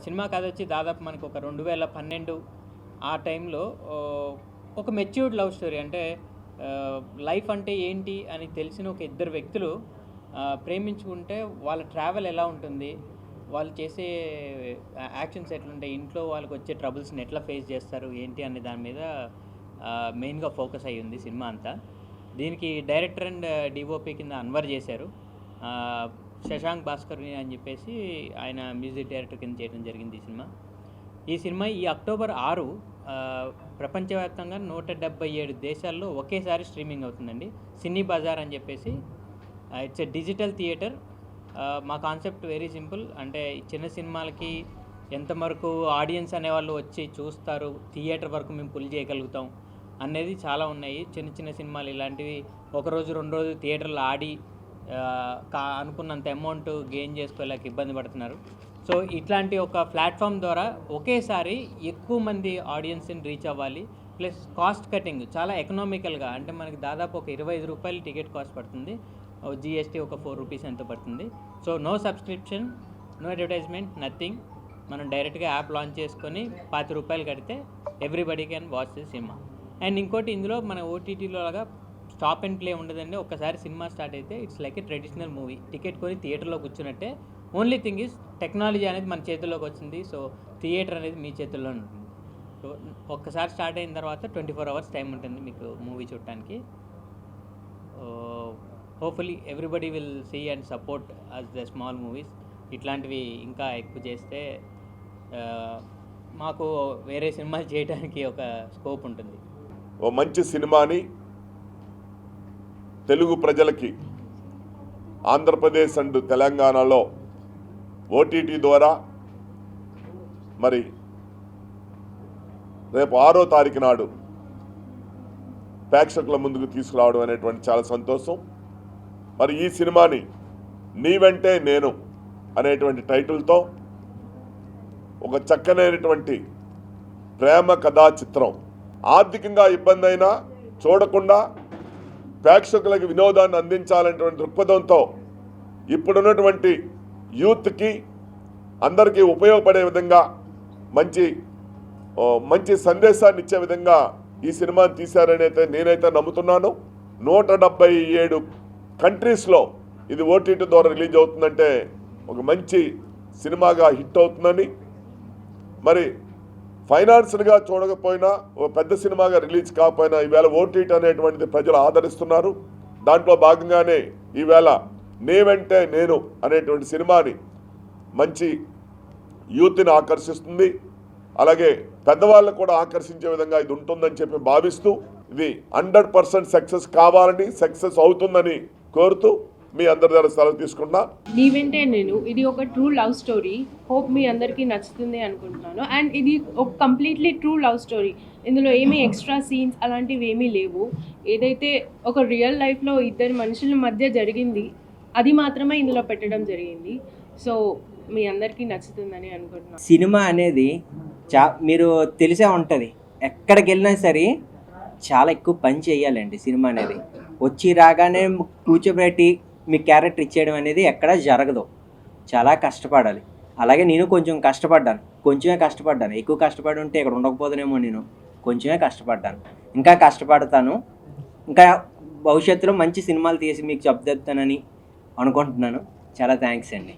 Cinema కథ వచ్చి దాదాపు మనకు ఒక 2012 ఆ టైంలో ఒక మెచ్యూర్డ్ లవ్ స్టోరీ. అంటే లైఫ్ అంటే ఏంటి అని తెలిసిన ఒక ఇద్దరు వ్యక్తులు ప్రేమించుకుంటే వాళ్ళ ట్రావెల్ ఎలా ఉంటుంది, వాళ్ళు చేసే యాక్షన్స్ ఎట్లుంటాయి, ఇంట్లో వాళ్ళకి వచ్చే ట్రబుల్స్ని ఎట్లా ఫేస్ చేస్తారు ఏంటి అనే దాని మీద మెయిన్గా ఫోకస్ అయ్యి ఉంది సినిమా అంతా. దీనికి డైరెక్టర్ అండ్ డిఓపి కింద అన్వర్ చేశారు. శశాంక్ భాస్కర్ని అని చెప్పేసి ఆయన మ్యూజిక్ డైరెక్టర్ కింద చేయడం జరిగింది ఈ సినిమా ఈ అక్టోబర్ 6 ప్రపంచవ్యాప్తంగా 177 దేశాల్లో ఒకేసారి స్ట్రీమింగ్ అవుతుందండి. సినీ బజార్ అని చెప్పేసి ఇట్స్ ఎ డిజిటల్ థియేటర్. మా కాన్సెప్ట్ వెరీ సింపుల్. అంటే చిన్న సినిమాలకి ఎంతవరకు ఆడియన్స్ అనేవాళ్ళు వచ్చి చూస్తారు, థియేటర్ వరకు మేము పుల్ చేయగలుగుతాం అనేది చాలా ఉన్నాయి. చిన్న చిన్న సినిమాలు ఇలాంటివి ఒకరోజు 2 రోజులు థియేటర్లో ఆడి అనుకున్నంత అమౌంట్ గెయిన్ చేసుకోలేక ఇబ్బంది పడుతున్నారు. సో ఇట్లాంటి ఒక ప్లాట్ఫామ్ ద్వారా ఒకేసారి ఎక్కువ మంది ఆడియన్స్ని రీచ్ అవ్వాలి. ప్లస్ కాస్ట్ కటింగ్ చాలా ఎకనామికల్గా, అంటే మనకి దాదాపు ఒక 25 రూపాయలు టికెట్ కాస్ట్ పడుతుంది, జిఎస్టీ ఒక 4 రూపీస్ ఎంతో పడుతుంది. So no subscription, no advertisement, nothing. మనం డైరెక్ట్గా యాప్ లాంచ్ చేసుకొని 10 రూపాయలు కడితే everybody can watch the cinema. And ఇంకోటి, ఇందులో మన ఓటీటీలో లాగా స్టాప్ అండ్ ప్లే ఉండదండి. ఒక్కసారి సినిమా స్టార్ట్ అయితే it's like A traditional movie. Ticket కొని థియేటర్లో కూర్చున్నట్టే. ఓన్లీ థింగ్ ఈజ్ టెక్నాలజీ అనేది మన చేతుల్లోకి వచ్చింది. సో థియేటర్ అనేది మీ చేతుల్లో ఉంటుంది. సో ఒక్కసారి స్టార్ట్ అయిన తర్వాత 24 అవర్స్ టైం ఉంటుంది మీకు మూవీ చూడటానికి. Hopefully everybody will see and support us the small movies. ఇట్లాంటివి ఇంకా ఎక్కువ చేస్తే మాకు వేరే సినిమాలు చేయడానికి ఒక స్కోప్ ఉంటుంది. ఓ మంచి సినిమాని తెలుగు ప్రజలకి ఆంధ్రప్రదేశ్ అండ్ తెలంగాణలో ఓటీటీ ద్వారా మరి రేపు 6వ తారీఖు నాడు ప్రేక్షకుల ముందుకు తీసుకురావడం అనేటువంటి చాలా సంతోషం. మరి ఈ సినిమాని నీ వెంటే నేను అనేటువంటి టైటిల్తో ఒక చక్కనైనటువంటి ప్రేమ కథా చిత్రం. ఆర్థికంగా ఇబ్బంది అయినా చూడకుండా ప్రేక్షకులకు వినోదాన్ని అందించాలనేటువంటి దృక్పథంతో ఇప్పుడున్నటువంటి యూత్కి అందరికీ ఉపయోగపడే విధంగా మంచి సందేశాన్ని ఇచ్చే విధంగా ఈ సినిమాని తీశారని అయితే నేనైతే నమ్ముతున్నాను. 177 కంట్రీస్లో ఇది ఓటీటీ ద్వారా రిలీజ్ అవుతుందంటే ఒక మంచి సినిమాగా హిట్ అవుతుందని, మరి ఫైనాన్షియల్గా చూడకపోయినా ఓ పెద్ద సినిమాగా రిలీజ్ కాకపోయినా ఈవేళ ఓటీటీ అనేటువంటిది ప్రజలు ఆదరిస్తున్నారు. దాంట్లో భాగంగానే ఈవేళ నీ వెంటే నేను అనేటువంటి సినిమాని మంచి యూత్ని ఆకర్షిస్తుంది, అలాగే పెద్దవాళ్ళకు కూడా ఆకర్షించే విధంగా ఇది ఉంటుందని చెప్పి భావిస్తూ ఇది 100% సక్సెస్ కావాలని, సక్సెస్ అవుతుందని కోరుతూ మీ అందరి దగ్గర సెలవు తీసుకున్నా. నీ వెంటే నేను ఇది ఒక ట్రూ లవ్ స్టోరీ. హోప్ మీ అందరికీ నచ్చుతుంది అనుకుంటున్నాను. అండ్ ఇది ఒక కంప్లీట్లీ ట్రూ లవ్ స్టోరీ. ఇందులో ఏమీ ఎక్స్ట్రా సీన్స్ అలాంటివి ఏమీ లేవు. ఏదైతే ఒక రియల్ లైఫ్లో ఇద్దరు మనుషుల మధ్య జరిగింది అది మాత్రమే ఇందులో పెట్టడం జరిగింది. సో మీ అందరికీ నచ్చుతుందని అనుకుంటున్నాను. సినిమా అనేది మీరు తెలిసే ఉంటుంది, ఎక్కడికి వెళ్ళినా సరే చాలా ఎక్కువ పని చేయాలండి. సినిమా అనేది వచ్చి రాగానే కూర్చోబెట్టి మీ క్యారెక్టర్ ఇచ్చేయడం అనేది ఎక్కడా జరగదు. చాలా కష్టపడాలి. అలాగే నేను కొంచెం కొంచెమే కష్టపడ్డాను. ఎక్కువ కష్టపడి ఉంటే ఇక్కడ ఉండకపోతానేమో. నేను కొంచెమే కష్టపడ్డాను, ఇంకా కష్టపడతాను. ఇంకా భవిష్యత్తులో మంచి సినిమాలు తీసి మీకు చెప్తానని అనుకుంటున్నాను. చాలా థ్యాంక్స్ అండి.